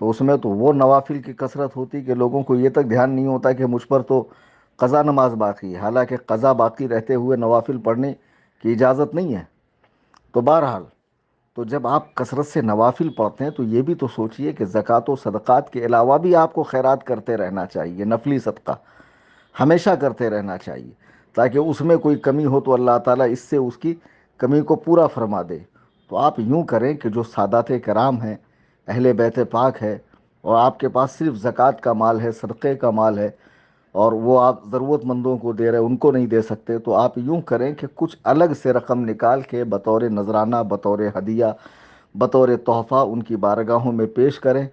تو اس میں تو وہ نوافل کی کثرت ہوتی کہ لوگوں کو یہ تک دھیان نہیں ہوتا کہ مجھ پر تو قضا نماز باقی ہے، حالانکہ قضا باقی رہتے ہوئے نوافل پڑھنے کی اجازت نہیں ہے۔ تو بہرحال، تو جب آپ کثرت سے نوافل پڑھتے ہیں تو یہ بھی تو سوچئے کہ زکوٰۃ و صدقات کے علاوہ بھی آپ کو خیرات کرتے رہنا چاہیے، نفلی صدقہ ہمیشہ کرتے رہنا چاہیے، تاکہ اس میں کوئی کمی ہو تو اللہ تعالیٰ اس سے اس کی کمی کو پورا فرما دے۔ تو آپ یوں کریں کہ جو سادات کرام ہیں، اہل بیت پاک ہے، اور آپ کے پاس صرف زکوٰۃ کا مال ہے، صدقے کا مال ہے، اور وہ آپ ضرورت مندوں کو دے رہے ان کو نہیں دے سکتے، تو آپ یوں کریں کہ کچھ الگ سے رقم نکال کے بطور نذرانہ، بطور ہدیہ، بطور تحفہ ان کی بارگاہوں میں پیش کریں،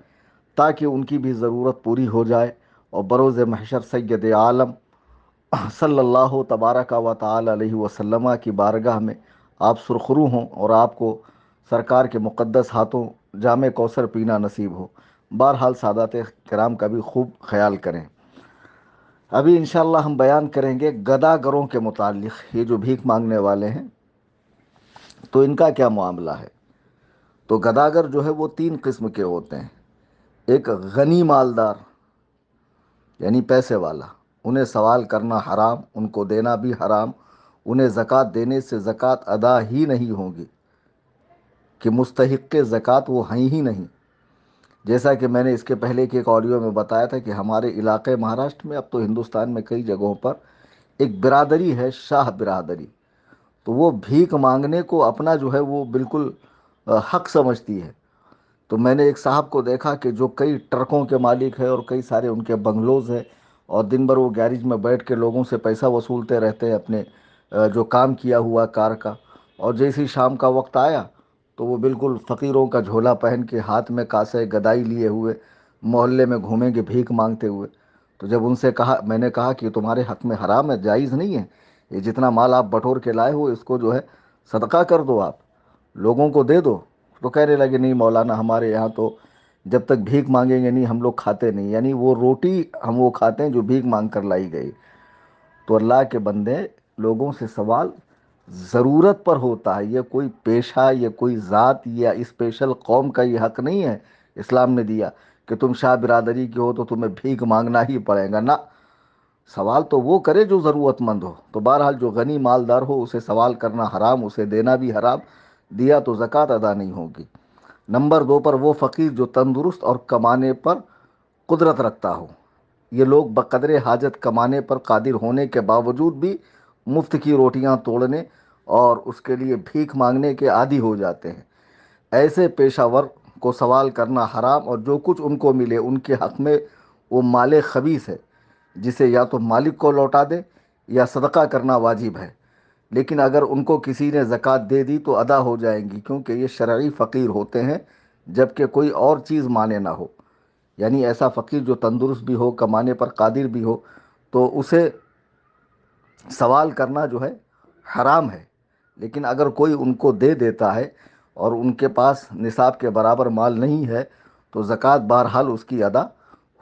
تاکہ ان کی بھی ضرورت پوری ہو جائے، اور بروز محشر سید عالم صلی اللہ تبارک و تعالی علیہ وسلم کی بارگاہ میں آپ سرخرو ہوں، اور آپ کو سرکار کے مقدس ہاتھوں جام کوثر پینا نصیب ہو۔ بہرحال سادات کرام کا بھی خوب خیال کریں۔ ابھی انشاءاللہ ہم بیان کریں گے گداگروں کے متعلق، یہ جو بھیک مانگنے والے ہیں تو ان کا کیا معاملہ ہے۔ تو گداگر جو ہے وہ تین قسم کے ہوتے ہیں۔ ایک غنی مالدار، یعنی پیسے والا، انہیں سوال کرنا حرام، ان کو دینا بھی حرام، انہیں زکوٰۃ دینے سے زکوٰۃ ادا ہی نہیں ہوگی، کہ مستحق زکوٰۃ وہ ہیں ہی نہیں۔ جیسا کہ میں نے اس کے پہلے کے ایک آڈیو میں بتایا تھا کہ ہمارے علاقے مہاراشٹر میں، اب تو ہندوستان میں کئی جگہوں پر ایک برادری ہے، شاہ برادری، تو وہ بھیک مانگنے کو اپنا جو ہے وہ بالکل حق سمجھتی ہے۔ تو میں نے ایک صاحب کو دیکھا کہ جو کئی ٹرکوں کے مالک ہے اور کئی سارے ان کے بنگلوز ہیں، اور دن بھر وہ گیریج میں بیٹھ کے لوگوں سے پیسہ وصولتے رہتے ہیں اپنے جو کام کیا ہوا کار کا، اور جیسے شام کا وقت آیا تو وہ بالکل فقیروں کا جھولا پہن کے ہاتھ میں کاسے گدائی لیے ہوئے محلے میں گھومیں گے بھیک مانگتے ہوئے۔ تو جب ان سے کہا، میں نے کہا کہ تمہارے حق میں حرام ہے، جائز نہیں ہے، یہ جتنا مال آپ بٹور کے لائے ہو اس کو جو ہے صدقہ کر دو، آپ لوگوں کو دے دو۔ تو کہنے لگے نہیں مولانا، ہمارے یہاں تو جب تک بھیک مانگیں گے نہیں ہم لوگ کھاتے نہیں، یعنی وہ روٹی ہم وہ کھاتے ہیں جو بھیک مانگ کر لائی گئی۔ تو اللہ کے بندے، لوگوں سے سوال ضرورت پر ہوتا ہے، یہ کوئی پیشہ، یہ کوئی ذات یا اسپیشل قوم کا یہ حق نہیں ہے اسلام نے دیا کہ تم شاہ برادری کے ہو تو تمہیں بھیک مانگنا ہی پڑے گا، نہ، سوال تو وہ کرے جو ضرورت مند ہو۔ تو بہرحال جو غنی مالدار ہو اسے سوال کرنا حرام، اسے دینا بھی حرام، دیا تو زکوٰۃ ادا نہیں ہوگی۔ نمبر دو پر وہ فقیر جو تندرست اور کمانے پر قدرت رکھتا ہو۔ یہ لوگ بقدر حاجت کمانے پر قادر ہونے کے باوجود بھی مفت کی روٹیاں توڑنے اور اس کے لیے بھیک مانگنے کے عادی ہو جاتے ہیں۔ ایسے پیشہ ور کو سوال کرنا حرام، اور جو کچھ ان کو ملے ان کے حق میں وہ مال خبیث ہے، جسے یا تو مالک کو لوٹا دے یا صدقہ کرنا واجب ہے۔ لیکن اگر ان کو کسی نے زکوٰۃ دے دی تو ادا ہو جائیں گی، کیونکہ یہ شرعی فقیر ہوتے ہیں جبکہ کوئی اور چیز مانے نہ ہو۔ یعنی ایسا فقیر جو تندرست بھی ہو، کمانے پر قادر بھی ہو، تو اسے سوال کرنا جو ہے حرام ہے۔ لیکن اگر کوئی ان کو دے دیتا ہے اور ان کے پاس نصاب کے برابر مال نہیں ہے تو زکوٰۃ بہرحال اس کی ادا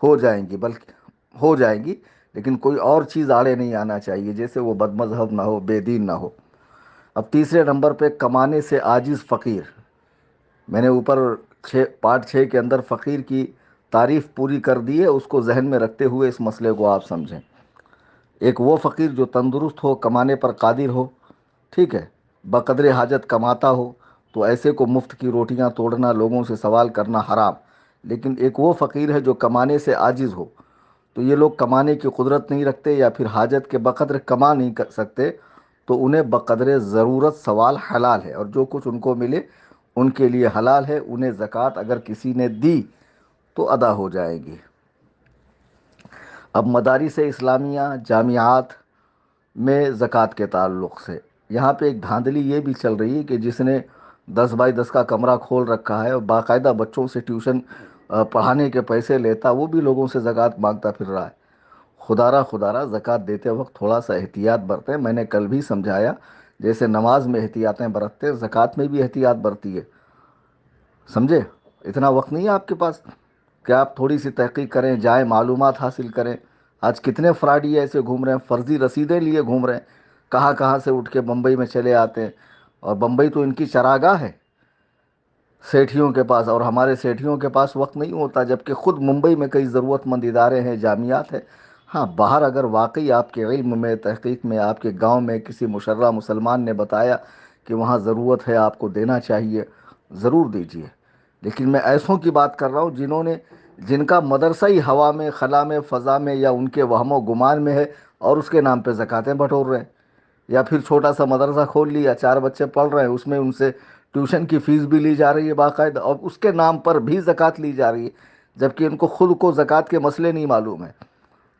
ہو جائیں گی، بلکہ ہو جائیں گی، لیکن کوئی اور چیز آڑے نہیں آنا چاہیے، جیسے وہ بد مذہب نہ ہو، بے دین نہ ہو۔ اب تیسرے نمبر پہ کمانے سے عاجز فقیر۔ میں نے اوپر پارٹ 6 کے اندر فقیر کی تعریف پوری کر دی ہے، اس کو ذہن میں رکھتے ہوئے اس مسئلے کو آپ سمجھیں۔ ایک وہ فقیر جو تندرست ہو، کمانے پر قادر ہو، ٹھیک ہے، بقدر حاجت کماتا ہو، تو ایسے کو مفت کی روٹیاں توڑنا، لوگوں سے سوال کرنا حرام۔ لیکن ایک وہ فقیر ہے جو کمانے سے عاجز ہو، تو یہ لوگ کمانے کی قدرت نہیں رکھتے یا پھر حاجت کے بقدر کما نہیں کر سکتے، تو انہیں بقدر ضرورت سوال حلال ہے، اور جو کچھ ان کو ملے ان کے لیے حلال ہے، انہیں زکوٰۃ اگر کسی نے دی تو ادا ہو جائے گی۔ اب مدارس اسلامیہ، جامعات میں زکوٰۃ کے تعلق سے یہاں پہ ایک دھاندلی یہ بھی چل رہی ہے کہ جس نے 10 بائی 10 کا کمرہ کھول رکھا ہے اور باقاعدہ بچوں سے ٹیوشن پڑھانے کے پیسے لیتا، وہ بھی لوگوں سے زکوٰۃ مانگتا پھر رہا ہے۔ خدا را زکوٰۃ دیتے وقت تھوڑا سا احتیاط برتیں۔ میں نے کل بھی سمجھایا، جیسے نماز میں احتیاطیں برتتے، زکوٰۃ میں بھی احتیاط برتی ہے، سمجھے؟ اتنا وقت نہیں ہے آپ کے پاس کہ آپ تھوڑی سی تحقیق کریں، جائیں معلومات حاصل کریں۔ آج کتنے فراڈی ایسے گھوم رہے ہیں، فرضی رسیدیں لیے گھوم رہے ہیں، کہاں کہاں سے اٹھ کے بمبئی میں چلے آتے ہیں، اور بمبئی تو ان کی چراگاہ ہے۔ سیٹھیوں کے پاس، اور ہمارے سیٹھیوں کے پاس وقت نہیں ہوتا، جبکہ خود ممبئی میں کئی ضرورت مند ادارے ہیں، جامعات ہیں۔ ہاں، باہر اگر واقعی آپ کے علم میں، تحقیق میں، آپ کے گاؤں میں کسی مشرع مسلمان نے بتایا کہ وہاں ضرورت ہے، آپ کو دینا چاہیے، ضرور دیجیے۔ لیکن میں ایسوں کی بات کر رہا ہوں جن کا مدرسہ ہی ہوا میں، خلا میں، فضا میں، یا ان کے وہم و گمان میں ہے، اور اس کے نام پہ زکاتیں بٹور رہے ہیں۔ یا پھر چھوٹا سا مدرسہ کھول لیا، 4 بچے پڑھ رہے ہیں، اس میں ان سے ٹیوشن کی فیس بھی لی جا رہی ہے باقاعدہ، اور اس کے نام پر بھی زکوٰۃ لی جا رہی ہے، جبکہ ان کو خود کو زکوٰۃ کے مسئلے نہیں معلوم ہیں،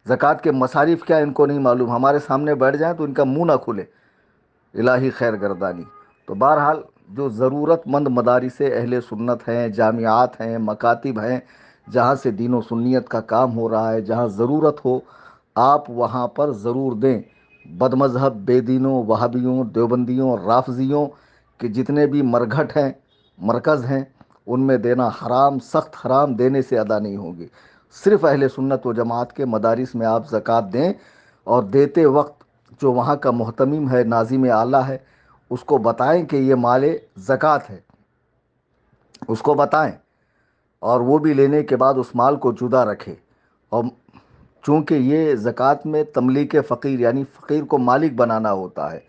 زکوٰۃ کے مصارف کیا ان کو نہیں معلوم۔ ہمارے سامنے بیٹھ جائیں تو ان کا منہ نہ کھلے، الہی خیر گردانی۔ تو بہرحال جو ضرورت مند مدارس اہل سنت ہیں، جامعات ہیں، مکاتب ہیں، جہاں سے دین و سنیت کا کام ہو رہا ہے، جہاں ضرورت ہو، آپ وہاں پر ضرور دیں۔ بد مذہب بے دینوں، وہابیوں، دیوبندیوں، رافضیوں کے جتنے بھی مرگھٹ ہیں، مرکز ہیں، ان میں دینا حرام، سخت حرام، دینے سے ادا نہیں ہوگی۔ صرف اہل سنت و جماعت کے مدارس میں آپ زکوٰۃ دیں، اور دیتے وقت جو وہاں کا محتمم ہے، ناظم اعلیٰ ہے، اس کو بتائیں کہ یہ مال زکوٰۃ ہے، اس کو بتائیں، اور وہ بھی لینے کے بعد اس مال کو جدا رکھے۔ اور چونکہ یہ زکوٰۃ میں تملیک فقیر، یعنی فقیر کو مالک بنانا ہوتا ہے،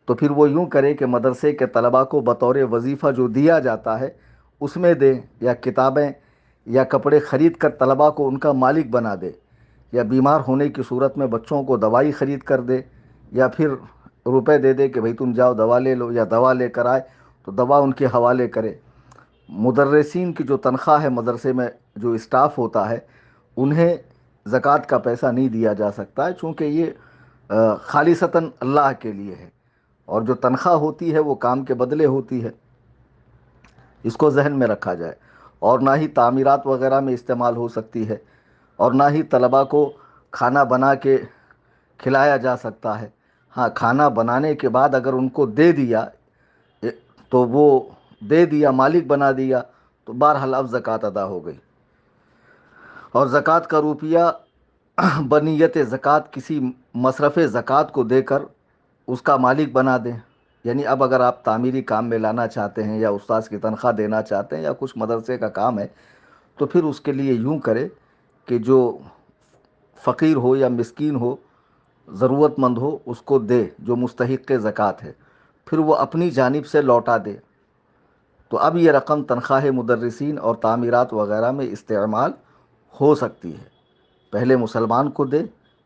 تو پھر وہ یوں کرے کہ مدرسے کے طلباء کو بطور وظیفہ جو دیا جاتا ہے اس میں دے، یا کتابیں یا کپڑے خرید کر طلباء کو ان کا مالک بنا دے، یا بیمار ہونے کی صورت میں بچوں کو دوائی خرید کر دے، یا پھر روپے دے دے کہ بھئی تم جاؤ دوا لے لو، یا دوا لے کر آئے تو دوا ان کے حوالے کرے۔ مدرسین کی جو تنخواہ ہے، مدرسے میں جو اسٹاف ہوتا ہے، انہیں زکوٰۃ کا پیسہ نہیں دیا جا سکتا ہے، چونکہ یہ خالصتاً اللہ کے لیے ہے، اور جو تنخواہ ہوتی ہے وہ کام کے بدلے ہوتی ہے، اس کو ذہن میں رکھا جائے۔ اور نہ ہی تعمیرات وغیرہ میں استعمال ہو سکتی ہے، اور نہ ہی طلباء کو کھانا بنا کے کھلایا جا سکتا ہے۔ ہاں، کھانا بنانے کے بعد اگر ان کو دے دیا تو وہ دے دیا، مالک بنا دیا، تو بہرحال اب زکوٰۃ ادا ہو گئی۔ اور زکوٰۃ کا روپیہ بنیت زکوٰۃ کسی مصرف زکوٰۃ کو دے کر اس کا مالک بنا دیں۔ یعنی اب اگر آپ تعمیری کام میں لانا چاہتے ہیں، یا استاذ کی تنخواہ دینا چاہتے ہیں، یا کچھ مدرسے کا کام ہے، تو پھر اس کے لیے یوں کرے کہ جو فقیر ہو یا مسکین ہو، ضرورت مند ہو، اس کو دے جو مستحق زکوٰۃ ہے، پھر وہ اپنی جانب سے لوٹا دے، تو اب یہ رقم تنخواہ مدرسین اور تعمیرات وغیرہ میں استعمال ہو سکتی ہے۔ پہلے مسلمان کو دے،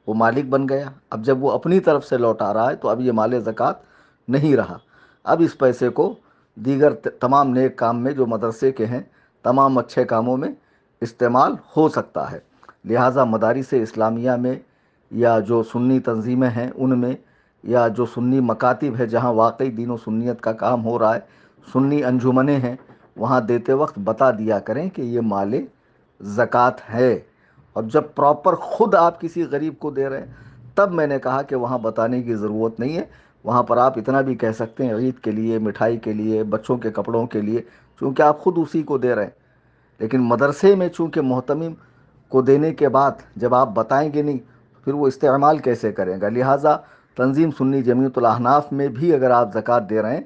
وہ مالک بن گیا، اب جب وہ اپنی طرف سے لوٹا رہا ہے تو اب یہ مال زکوٰۃ نہیں رہا، اب اس پیسے کو دیگر تمام نیک کام میں جو مدرسے کے ہیں، تمام اچھے کاموں میں استعمال ہو سکتا ہے۔ لہٰذا مدارس اسلامیہ میں، یا جو سنی تنظیمیں ہیں ان میں، یا جو سنی مکاتب ہے جہاں واقعی دین و سنیت کا کام ہو رہا ہے، سنی انجمنیں ہیں، وہاں دیتے وقت بتا دیا کریں کہ یہ مال زکوٰۃ ہے۔ اور جب پراپر خود آپ کسی غریب کو دے رہے ہیں، تب میں نے کہا کہ وہاں بتانے کی ضرورت نہیں ہے، وہاں پر آپ اتنا بھی کہہ سکتے ہیں عید کے لیے، مٹھائی کے لیے، بچوں کے کپڑوں کے لیے، چونکہ آپ خود اسی کو دے رہے ہیں۔ لیکن مدرسے میں چونکہ محتمم کو دینے کے بعد جب آپ بتائیں گے نہیں، پھر وہ استعمال کیسے کریں گا؟ لہٰذا تنظیم سنی جمیعت الاحناف میں بھی اگر آپ زکوٰۃ دے رہے ہیں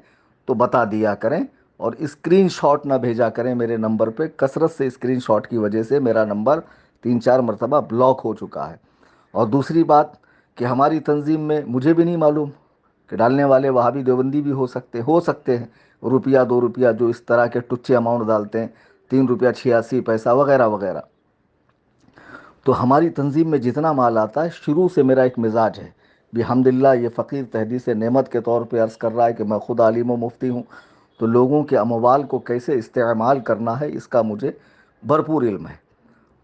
تو بتا دیا کریں، اور اسکرین شاٹ نہ بھیجا کریں میرے نمبر پہ۔ کثرت سے اسکرین شاٹ کی وجہ سے میرا نمبر 3 4 مرتبہ بلاک ہو چکا ہے۔ اور دوسری بات کہ ہماری تنظیم میں مجھے بھی نہیں معلوم کہ ڈالنے والے وہابی دیوبندی بھی ہو سکتے ہیں، روپیہ 2 روپیہ جو اس طرح کے ٹچے اماؤنٹ ڈالتے ہیں، 3 روپیہ 86 پیسہ وغیرہ وغیرہ۔ تو ہماری تنظیم میں جتنا مال آتا ہے، شروع سے میرا ایک مزاج ہے، بحمدللہ یہ فقیر تحدیث نعمت کے طور پہ عرض کر رہا ہے کہ میں خود عالم و مفتی ہوں، تو لوگوں کے اموال کو کیسے استعمال کرنا ہے اس کا مجھے بھرپور علم ہے۔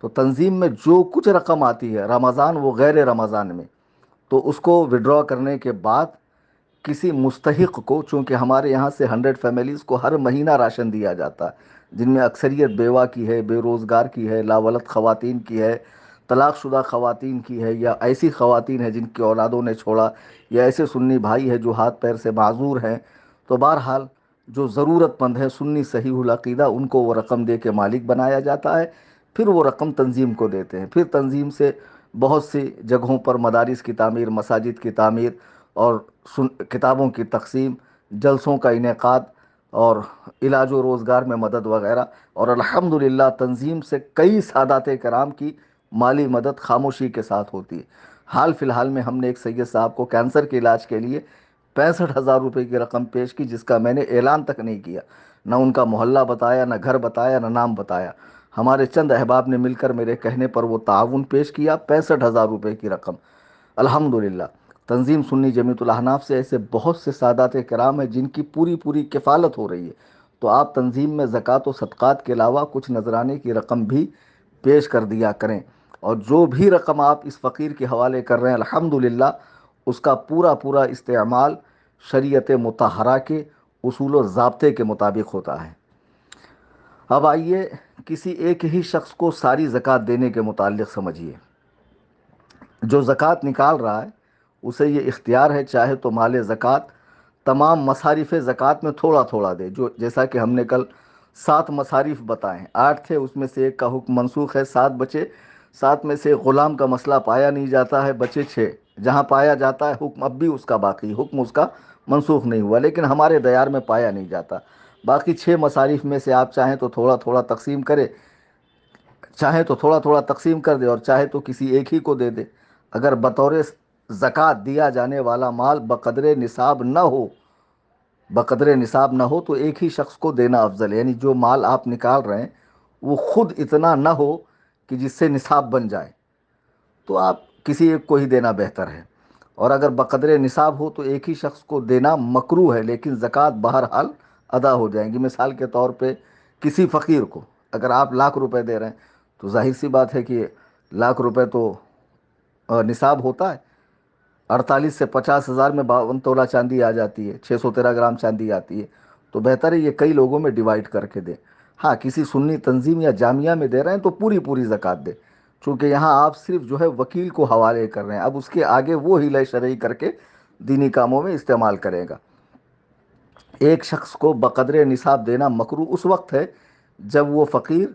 تو تنظیم میں جو کچھ رقم آتی ہے، رمضان و غیر رمضان میں، تو اس کو وڈرا کرنے کے بعد کسی مستحق کو، چونکہ ہمارے یہاں سے 100 فیملیز کو ہر مہینہ راشن دیا جاتا ہے، جن میں اکثریت بیوہ کی ہے، بے روزگار کی ہے، لاولد خواتین کی ہے، طلاق شدہ خواتین کی ہے، یا ایسی خواتین ہیں جن کی اولادوں نے چھوڑا، یا ایسے سنی بھائی ہیں جو ہاتھ پیر سے معذور ہیں۔ تو بہرحال جو ضرورت مند ہے، سنی صحیح العقیدہ، ان کو وہ رقم دے کے مالک بنایا جاتا ہے، پھر وہ رقم تنظیم کو دیتے ہیں، پھر تنظیم سے بہت سی جگہوں پر مدارس کی تعمیر، مساجد کی تعمیر، اور کتابوں کی تقسیم، جلسوں کا انعقاد، اور علاج و روزگار میں مدد وغیرہ، اور الحمدللہ تنظیم سے کئی سادات کرام کی مالی مدد خاموشی کے ساتھ ہوتی ہے۔ حال فی الحال میں ہم نے ایک سید صاحب کو کینسر کے علاج کے لیے 65,000 روپے کی رقم پیش کی، جس کا میں نے اعلان تک نہیں کیا، نہ ان کا محلہ بتایا، نہ گھر بتایا، نہ نام بتایا۔ ہمارے چند احباب نے مل کر میرے کہنے پر وہ تعاون پیش کیا، 65,000 روپے کی رقم۔ الحمدللہ تنظیم سنی جمیعت الاحناف سے ایسے بہت سے سادات کرام ہیں جن کی پوری پوری کفالت ہو رہی ہے، تو آپ تنظیم میں زکوٰۃ و صدقات کے علاوہ کچھ نذرانے کی رقم بھی پیش کر دیا کریں، اور جو بھی رقم آپ اس فقیر کے حوالے کر رہے ہیں الحمدللہ اس کا پورا پورا استعمال شریعت مطہرہ کے اصول و ضابطے کے مطابق ہوتا ہے۔ اب آئیے کسی ایک ہی شخص کو ساری زکوٰۃ دینے کے متعلق سمجھیے۔ جو زکوٰۃ نکال رہا ہے اسے یہ اختیار ہے، چاہے تو مال زکوٰۃ تمام مصارف زکوٰۃ میں تھوڑا تھوڑا دے، جو جیسا کہ ہم نے کل 7 مصارف بتائے ہیں، 8 تھے، اس میں سے ایک کا حکم منسوخ ہے، 7 بچے، 7 میں سے غلام کا مسئلہ پایا نہیں جاتا ہے، بچے 6، جہاں پایا جاتا ہے حکم اب بھی اس کا باقی، حکم اس کا منسوخ نہیں ہوا، لیکن ہمارے دیار میں پایا نہیں جاتا۔ باقی 6 مصارف میں سے آپ چاہیں تو تھوڑا تھوڑا تقسیم کرے، چاہے تو تھوڑا تھوڑا تقسیم کر دے، اور چاہے تو کسی ایک ہی کو دے دے۔ اگر بطور زکوٰۃ دیا جانے والا مال بقدر نصاب نہ ہو تو ایک ہی شخص کو دینا افضل ہے، یعنی جو مال آپ نکال رہے ہیں وہ خود اتنا نہ ہو کہ جس سے نصاب بن جائے، تو آپ کسی ایک کو ہی دینا بہتر ہے۔ اور اگر بقدر نصاب ہو تو ایک ہی شخص کو دینا مکروہ ہے، لیکن زکوٰۃ بہرحال ادا ہو جائیں گی۔ مثال کے طور پہ کسی فقیر کو اگر آپ 1,00,000 روپے دے رہے ہیں تو ظاہر سی بات ہے کہ 1,00,000 روپے تو نصاب ہوتا ہے، 48 سے 50,000 میں 52 تولہ چاندی آ جاتی ہے، 613 گرام چاندی آتی ہے، تو بہتر ہے یہ کئی لوگوں میں ڈیوائڈ کر کے دیں۔ ہاں کسی سنی تنظیم یا جامعہ میں دے رہے ہیں تو پوری پوری زکوٰۃ دیں، چونکہ یہاں آپ صرف جو ہے وکیل کو حوالے کر رہے ہیں، اب اس کے آگے وہ ہیلہ شرعی کر کے دینی کاموں میں استعمال کرے گا۔ ایک شخص کو بقدر نصاب دینا مکروہ اس وقت ہے جب وہ فقیر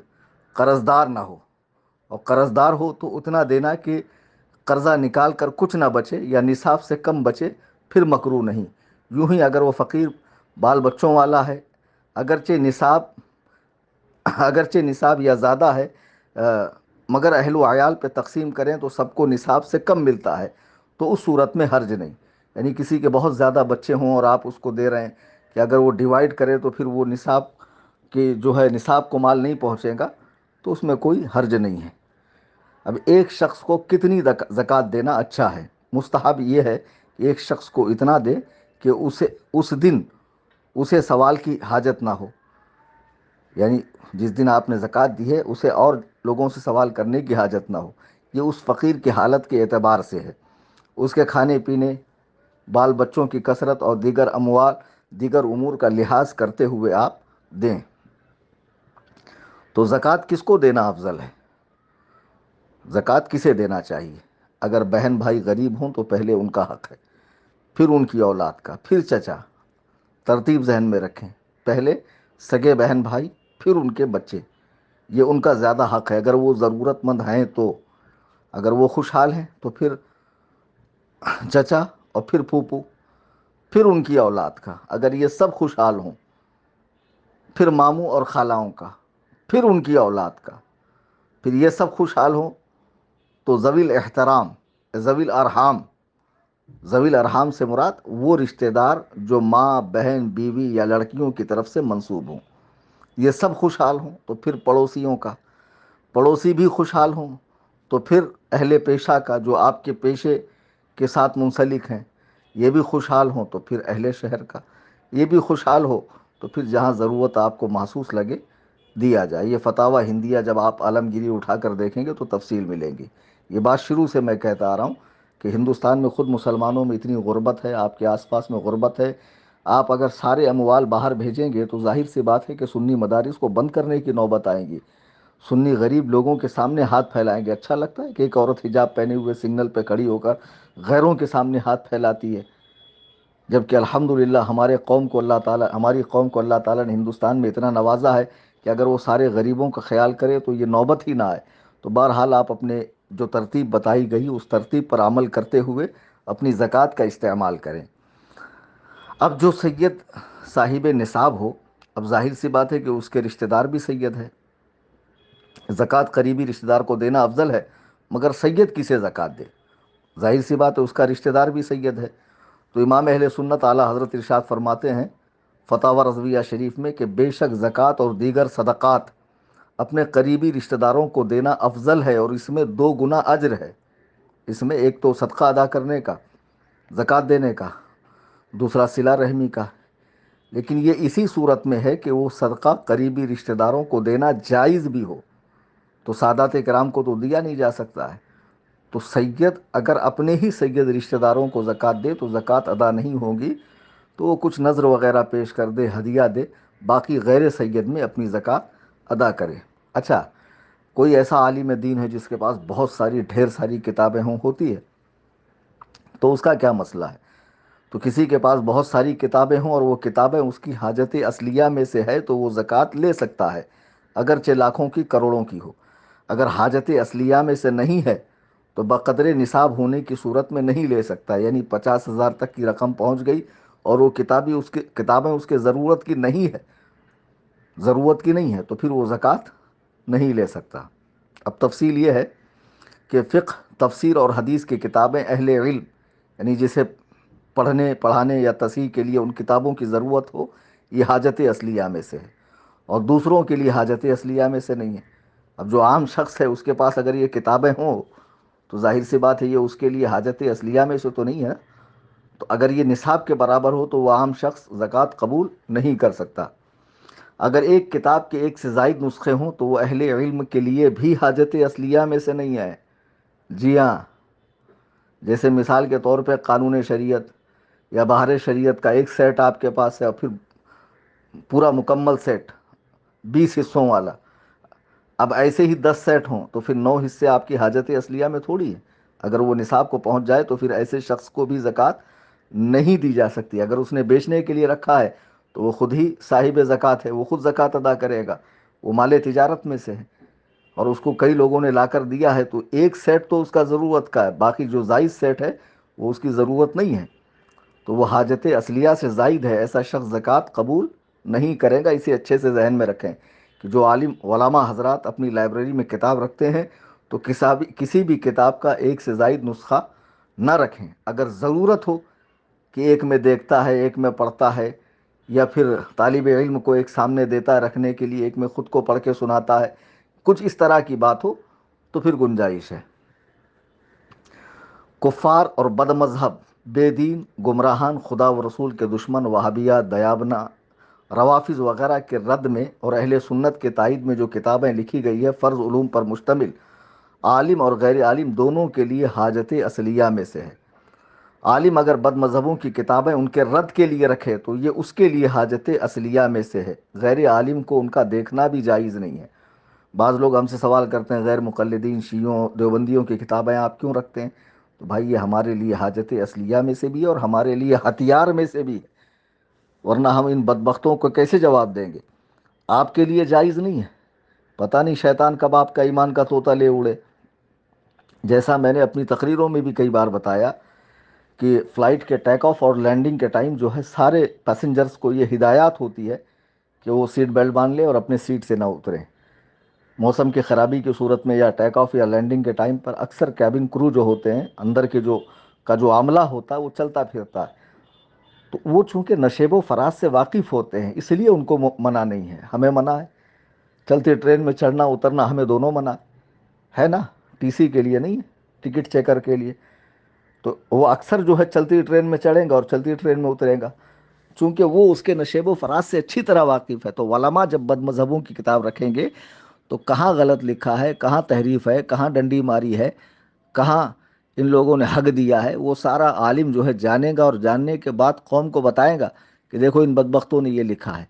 قرض دار نہ ہو، اور قرض دار ہو تو اتنا دینا کہ قرضہ نکال کر کچھ نہ بچے یا نصاب سے کم بچے، پھر مکروہ نہیں۔ یوں ہی اگر وہ فقیر بال بچوں والا ہے، اگرچہ نصاب اگرچہ نصاب یا زیادہ ہے، مگر اہل و عیال پہ تقسیم کریں تو سب کو نصاب سے کم ملتا ہے، تو اس صورت میں حرج نہیں۔ یعنی کسی کے بہت زیادہ بچے ہوں اور آپ اس کو دے رہے ہیں کہ اگر وہ ڈیوائڈ کرے تو پھر وہ نصاب کہ جو ہے نصاب کو مال نہیں پہنچے گا، تو اس میں کوئی حرج نہیں ہے۔ اب ایک شخص کو کتنی زکوٰۃ دینا اچھا ہے؟ مستحب یہ ہے کہ ایک شخص کو اتنا دے کہ اس دن اسے سوال کی حاجت نہ ہو، یعنی جس دن آپ نے زکوٰۃ دی ہے اسے اور لوگوں سے سوال کرنے کی حاجت نہ ہو۔ یہ اس فقیر کی حالت کے اعتبار سے ہے، اس کے کھانے پینے، بال بچوں کی کثرت اور دیگر امور کا لحاظ کرتے ہوئے آپ دیں۔ تو زکوٰۃ کس کو دینا افضل ہے؟ زکوٰۃ کسے دینا چاہیے؟ اگر بہن بھائی غریب ہوں تو پہلے ان کا حق ہے، پھر ان کی اولاد کا، پھر چچا۔ ترتیب ذہن میں رکھیں، پہلے سگے بہن بھائی، پھر ان کے بچے، یہ ان کا زیادہ حق ہے اگر وہ ضرورت مند ہیں تو۔ اگر وہ خوشحال ہیں تو پھر چچا، اور پھر پھوپھو، پھر ان کی اولاد کا۔ اگر یہ سب خوشحال ہوں، پھر ماموں اور خالاؤں کا، پھر ان کی اولاد کا۔ پھر یہ سب خوشحال ہوں تو ذوی الارحام سے مراد وہ رشتہ دار جو ماں، بہن، بیوی یا لڑکیوں کی طرف سے منسوب ہوں، یہ سب خوشحال ہوں تو پھر پڑوسیوں کا۔ پڑوسی بھی خوشحال ہوں تو پھر اہل پیشہ کا، جو آپ کے پیشے کے ساتھ منسلک ہیں، یہ بھی خوشحال ہوں تو پھر اہل شہر کا۔ یہ بھی خوشحال ہو تو پھر جہاں ضرورت آپ کو محسوس لگے دیا جائے۔ یہ فتاوی ہندیہ جب آپ عالمگیری اٹھا کر دیکھیں گے تو تفصیل ملیں گی۔ یہ بات شروع سے میں کہتا آ رہا ہوں کہ ہندوستان میں خود مسلمانوں میں اتنی غربت ہے، آپ کے آس پاس میں غربت ہے، آپ اگر سارے اموال باہر بھیجیں گے تو ظاہر سی بات ہے کہ سنی مدارس کو بند کرنے کی نوبت آئیں گی۔ سنی غریب لوگوں کے سامنے ہاتھ پھیلائیں گے۔ اچھا لگتا ہے کہ ایک عورت حجاب پہنے ہوئے سگنل پہ کھڑی ہو کر غیروں کے سامنے ہاتھ پھیلاتی ہے، جبکہ الحمدللہ ہماری قوم کو اللہ تعالیٰ نے ہندوستان میں اتنا نوازا ہے کہ اگر وہ سارے غریبوں کا خیال کرے تو یہ نوبت ہی نہ آئے۔ تو بہرحال آپ اپنے جو ترتیب بتائی گئی اس ترتیب پر عمل کرتے ہوئے اپنی زکوٰۃ کا استعمال کریں۔ اب جو سید صاحب نصاب ہو اب ظاہر سی بات ہے کہ اس کے رشتہ دار بھی سید ہے، زکوٰۃ قریبی رشتہ دار کو دینا افضل ہے، مگر سید کسے زکوٰۃ دے؟ ظاہر سی بات ہے اس کا رشتہ دار بھی سید ہے۔ تو امام اہل سنت اعلیٰ حضرت ارشاد فرماتے ہیں فتاوی رضویہ شریف میں کہ بے شک زکوٰۃ اور دیگر صدقات اپنے قریبی رشتہ داروں کو دینا افضل ہے، اور اس میں 2 گنا اجر ہے۔ اس میں ایک تو صدقہ ادا کرنے کا، زکوٰۃ دینے کا، دوسرا صلہ رحمی کا، لیکن یہ اسی صورت میں ہے کہ وہ صدقہ قریبی رشتہ داروں کو دینا جائز بھی ہو، تو سادات کرام کو تو دیا نہیں جا سکتا ہے۔ تو سید اگر اپنے ہی سید رشتہ داروں کو زکوٰۃ دے تو زکوٰۃ ادا نہیں ہوگی، تو وہ کچھ نذر وغیرہ پیش کر دے، ہدیہ دے، باقی غیر سید میں اپنی زکوٰۃ ادا کرے۔ اچھا، کوئی ایسا عالم دین ہے جس کے پاس بہت ساری ڈھیر ساری کتابیں ہوتی ہے، تو اس کا کیا مسئلہ ہے؟ تو کسی کے پاس بہت ساری کتابیں ہوں اور وہ کتابیں اس کی حاجت اصلیہ میں سے ہے تو وہ زکوٰۃ لے سکتا ہے، اگرچہ لاکھوں کی کروڑوں کی ہو۔ اگر حاجت اصلیہ میں سے نہیں ہے تو بقدر نصاب ہونے کی صورت میں نہیں لے سکتا، یعنی 50,000 تک کی رقم پہنچ گئی اور وہ کتابیں اس کے ضرورت کی نہیں ہے تو پھر وہ زکوٰۃ نہیں لے سکتا۔ اب تفصیل یہ ہے کہ فقہ، تفسیر اور حدیث کی کتابیں اہل علم، یعنی جسے پڑھنے پڑھانے یا تصحیح کے لیے ان کتابوں کی ضرورت ہو، یہ حاجت اصلیہ میں سے ہے، اور دوسروں کے لیے حاجت اصلیہ میں سے نہیں ہے۔ اب جو عام شخص ہے اس کے پاس اگر یہ کتابیں ہوں تو ظاہر سی بات ہے یہ اس کے لیے حاجت اصلیہ میں سے تو نہیں ہے، تو اگر یہ نصاب کے برابر ہو تو وہ عام شخص زکوٰۃ قبول نہیں کر سکتا۔ اگر ایک کتاب کے ایک سے زائد نسخے ہوں تو وہ اہل علم کے لیے بھی حاجت اصلیہ میں سے نہیں ہے۔ جی ہاں، جیسے مثال کے طور پہ قانون شریعت یا بہار شریعت کا ایک سیٹ آپ کے پاس ہے اور پھر پورا مکمل سیٹ 20 حصوں والا، اب ایسے ہی 10 سیٹ ہوں تو پھر 9 حصے آپ کی حاجت اصلیہ میں تھوڑی ہے۔ اگر وہ نصاب کو پہنچ جائے تو پھر ایسے شخص کو بھی زکوٰۃ نہیں دی جا سکتی۔ اگر اس نے بیچنے کے لیے رکھا ہے تو وہ خود ہی صاحب زکوٰۃ ہے، وہ خود زکوٰۃ ادا کرے گا، وہ مال تجارت میں سے ہے، اور اس کو کئی لوگوں نے لا کر دیا ہے تو ایک سیٹ تو اس کا ضرورت کا ہے، باقی جو زائد سیٹ ہے وہ اس کی ضرورت نہیں ہے، تو وہ حاجت اصلیہ سے زائد ہے، ایسا شخص زکوٰۃ قبول نہیں کرے گا۔ اسے اچھے سے ذہن میں رکھیں کہ جو عالم علماء حضرات اپنی لائبریری میں کتاب رکھتے ہیں تو کسی بھی کتاب کا ایک سے زائد نسخہ نہ رکھیں۔ اگر ضرورت ہو کہ ایک میں دیکھتا ہے، ایک میں پڑھتا ہے، یا پھر طالب علم کو ایک سامنے دیتا ہے رکھنے کے لیے، ایک میں خود کو پڑھ کے سناتا ہے، کچھ اس طرح کی بات ہو تو پھر گنجائش ہے۔ کفار اور بد مذہب، بے دین، گمراہان، خدا و رسول کے دشمن، وہابیہ، دیابنا، روافظ وغیرہ کے رد میں اور اہل سنت کے تائید میں جو کتابیں لکھی گئی ہے فرض علوم پر مشتمل، عالم اور غیر عالم دونوں کے لیے حاجت اصلیہ میں سے ہے۔ عالم اگر بد مذہبوں کی کتابیں ان کے رد کے لیے رکھے تو یہ اس کے لیے حاجت اصلیہ میں سے ہے، غیر عالم کو ان کا دیکھنا بھی جائز نہیں ہے۔ بعض لوگ ہم سے سوال کرتے ہیں غیر مقلدین، شیعوں، دیوبندیوں کی کتابیں آپ کیوں رکھتے ہیں؟ تو بھائی یہ ہمارے لیے حاجت اصلیہ میں سے بھی ہے اور ہمارے لیے ہتھیار میں سے بھی ہے، ورنہ ہم ان بدبختوں کو کیسے جواب دیں گے؟ آپ کے لیے جائز نہیں ہے، پتہ نہیں شیطان کب آپ کا ایمان کا طوطا لے اڑے۔ جیسا میں نے اپنی تقریروں میں بھی کئی بار بتایا کہ فلائٹ کے ٹیک آف اور لینڈنگ کے ٹائم جو ہے سارے پیسنجرز کو یہ ہدایات ہوتی ہے کہ وہ سیٹ بیلٹ باندھ لیں اور اپنے سیٹ سے نہ اتریں۔ موسم کی خرابی کی صورت میں یا ٹیک آف یا لینڈنگ کے ٹائم پر اکثر کیبن کرو جو ہوتے ہیں، اندر کے جو عاملہ ہوتا ہے وہ چلتا پھرتا ہے، تو وہ چونکہ نشیب و فراز سے واقف ہوتے ہیں اس لیے ان کو منع نہیں ہے، ہمیں منع ہے۔ چلتی ٹرین میں چڑھنا اترنا ہمیں دونوں منع ہے نا، ٹی سی کے لیے نہیں ہے، ٹکٹ چیکر کے لیے۔ تو وہ اکثر جو ہے چلتی ٹرین میں چڑھیں گا اور چلتی ٹرین میں اترے گا، چونکہ وہ اس کے نشیب و فراز سے اچھی طرح واقف ہے۔ تو علماء جب بد مذہبوں کی کتاب رکھیں گے تو کہاں غلط لکھا ہے، کہاں تحریف ہے، کہاں ڈنڈی ماری ہے، کہاں ان لوگوں نے حق دیا ہے، وہ سارا عالم جو ہے جانے گا، اور جاننے کے بعد قوم کو بتائے گا کہ دیکھو ان بدبختوں نے یہ لکھا ہے۔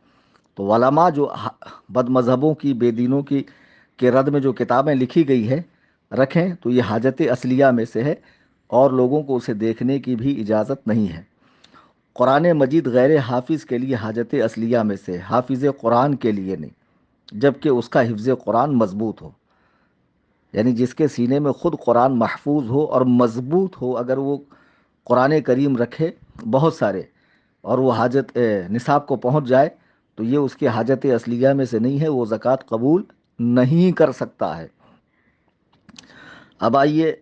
تو علماء جو بد مذہبوں کی، بے دینوں کی کے رد میں جو کتابیں لکھی گئی ہے رکھیں تو یہ حاجت اصلیہ میں سے ہے، اور لوگوں کو اسے دیکھنے کی بھی اجازت نہیں ہے۔ قرآن مجید غیر حافظ کے لیے حاجت اصلیہ میں سے، حافظ قرآن کے لیے نہیں، جبکہ اس کا حفظ قرآن مضبوط ہو، یعنی جس کے سینے میں خود قرآن محفوظ ہو اور مضبوط ہو، اگر وہ قرآن کریم رکھے بہت سارے اور وہ حاجت نصاب کو پہنچ جائے تو یہ اس کی حاجت اصلیہ میں سے نہیں ہے، وہ زکوٰۃ قبول نہیں کر سکتا ہے۔ اب آئیے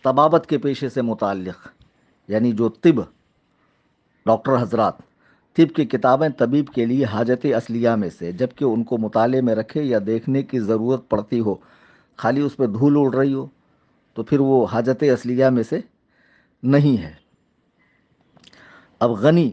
طبابت کے پیشے سے متعلق، یعنی جو ڈاکٹر حضرات طب کی کتابیں طبیب کے لیے حاجت اصلیہ میں سے، جبکہ ان کو مطالعے میں رکھے یا دیکھنے کی ضرورت پڑتی ہو، خالی اس پہ دھول اڑ رہی ہو، تو پھر وہ حاجت اصلیہ میں سے نہیں ہے۔ اب غنی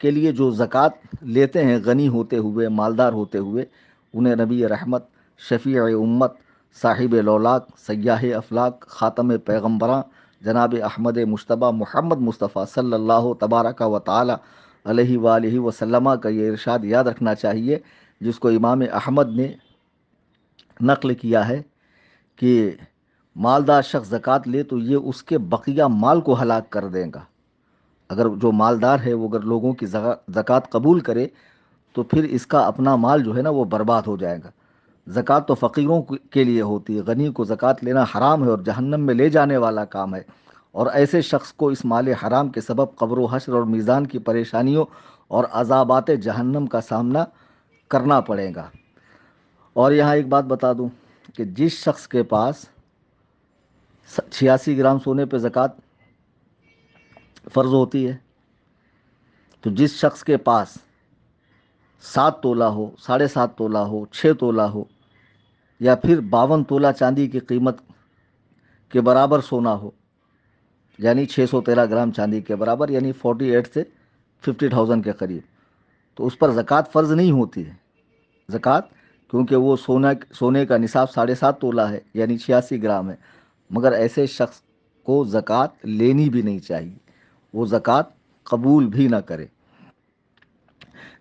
کے لیے جو زکوٰۃ لیتے ہیں، غنی ہوتے ہوئے، مالدار ہوتے ہوئے، انہیں نبی رحمت، شفیع امت، صاحب لولاک، سیاح افلاک، خاتم پیغمبراں جناب احمد مجتبیٰ محمد مصطفیٰ صلی اللہ تبارک و تعالی علیہ وآلہ وسلم کا یہ ارشاد یاد رکھنا چاہیے، جس کو امام احمد نے نقل کیا ہے کہ مالدار شخص زکوٰۃ لے تو یہ اس کے بقیہ مال کو ہلاک کر دے گا۔ اگر جو مالدار ہے وہ اگر لوگوں کی زکوٰۃ قبول کرے تو پھر اس کا اپنا مال جو ہے نا وہ برباد ہو جائے گا۔ زکوٰۃ تو فقیروں کے لیے ہوتی ہے، غنی کو زکوٰۃ لینا حرام ہے اور جہنم میں لے جانے والا کام ہے، اور ایسے شخص کو اس مال حرام کے سبب قبر و حشر اور میزان کی پریشانیوں اور عذابات جہنم کا سامنا کرنا پڑے گا۔ اور یہاں ایک بات بتا دوں کہ جس شخص کے پاس 86 گرام سونے پہ زکوٰۃ فرض ہوتی ہے، تو جس شخص کے پاس 7 تولہ ہو، 7.5 تولہ ہو، 6 تولہ ہو، یا پھر 52 تولہ چاندی کی قیمت کے برابر سونا ہو، یعنی 613 گرام چاندی کے برابر، یعنی 48 سے 50,000 کے قریب، تو اس پر زکوٰۃ فرض نہیں ہوتی ہے۔ زکوٰۃ کیونکہ وہ سونے کا نصاب 7.5 تولہ ہے، یعنی 86 گرام ہے، مگر ایسے شخص کو زکوٰۃ لینی بھی نہیں چاہیے، وہ زکوٰۃ قبول بھی نہ کرے۔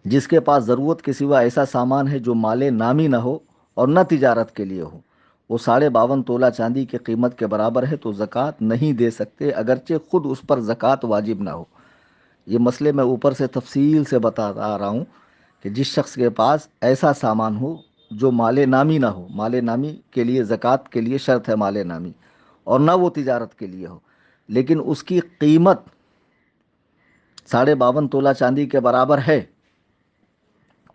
جس کے پاس ضرورت کے سوا ایسا سامان ہے جو مال نامی نہ ہو اور نہ تجارت کے لیے ہو، وہ 52.5 تولہ چاندی کی قیمت کے برابر ہے، تو زکوٰۃ نہیں دے سکتے، اگرچہ خود اس پر زکوٰۃ واجب نہ ہو۔ یہ مسئلے میں اوپر سے تفصیل سے بتاتا آ رہا ہوں کہ جس شخص کے پاس ایسا سامان ہو جو مال نامی نہ ہو، مال نامی کے لیے زکوٰۃ کے لیے شرط ہے مال نامی، اور نہ وہ تجارت کے لیے ہو، لیکن اس کی قیمت 52.5 تولہ چاندی کے برابر ہے،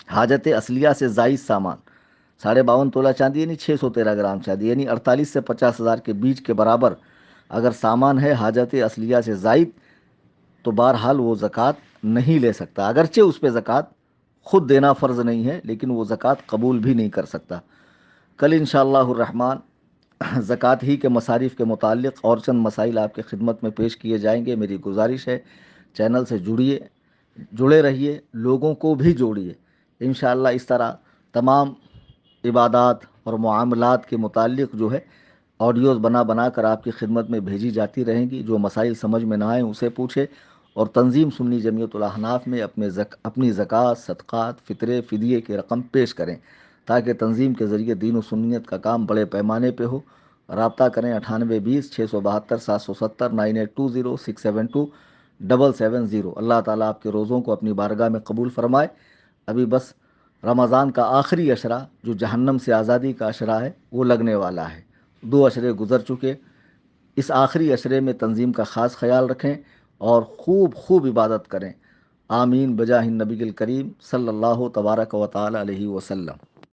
حاجت اصلیہ سے زائد سامان، 52.5 تولہ چاندی یعنی 613 گرام چاندی، یعنی 48 سے 50,000 کے بیچ کے برابر اگر سامان ہے حاجت اصلیہ سے زائد، تو بہرحال وہ زکوٰۃ نہیں لے سکتا، اگرچہ اس پہ زکوٰۃ خود دینا فرض نہیں ہے، لیکن وہ زکوٰۃ قبول بھی نہیں کر سکتا۔ کل انشاءاللہ الرحمن زکوٰۃ ہی کے مصارف کے متعلق اور چند مسائل آپ کی خدمت میں پیش کیے جائیں گے۔ میری گزارش ہے چینل سے جڑے رہیے، لوگوں کو بھی جوڑیے۔ انشاءاللہ اس طرح تمام عبادات اور معاملات کے متعلق جو ہے آڈیوز بنا کر آپ کی خدمت میں بھیجی جاتی رہیں گی۔ جو مسائل سمجھ میں نہ آئیں اسے پوچھے، اور تنظیم سنی جمعیت الاحناف میں اپنی زکوٰۃ، صدقات، فطرے، فدیے کے رقم پیش کریں، تاکہ تنظیم کے ذریعے دین و سنیت کا کام بڑے پیمانے پہ ہو۔ رابطہ کریں 9820 672 770 9820 672 770۔ اللہ تعالیٰ آپ کے روزوں کو اپنی بارگاہ میں قبول فرمائے۔ ابھی بس رمضان کا آخری عشرہ جو جہنم سے آزادی کا عشرہ ہے وہ لگنے والا ہے، 2 عشرے گزر چکے۔ اس آخری عشرے میں تنظیم کا خاص خیال رکھیں اور خوب عبادت کریں۔ آمین بجاہ النبی الکریم صلی اللہ تبارک و تعالی علیہ وسلم۔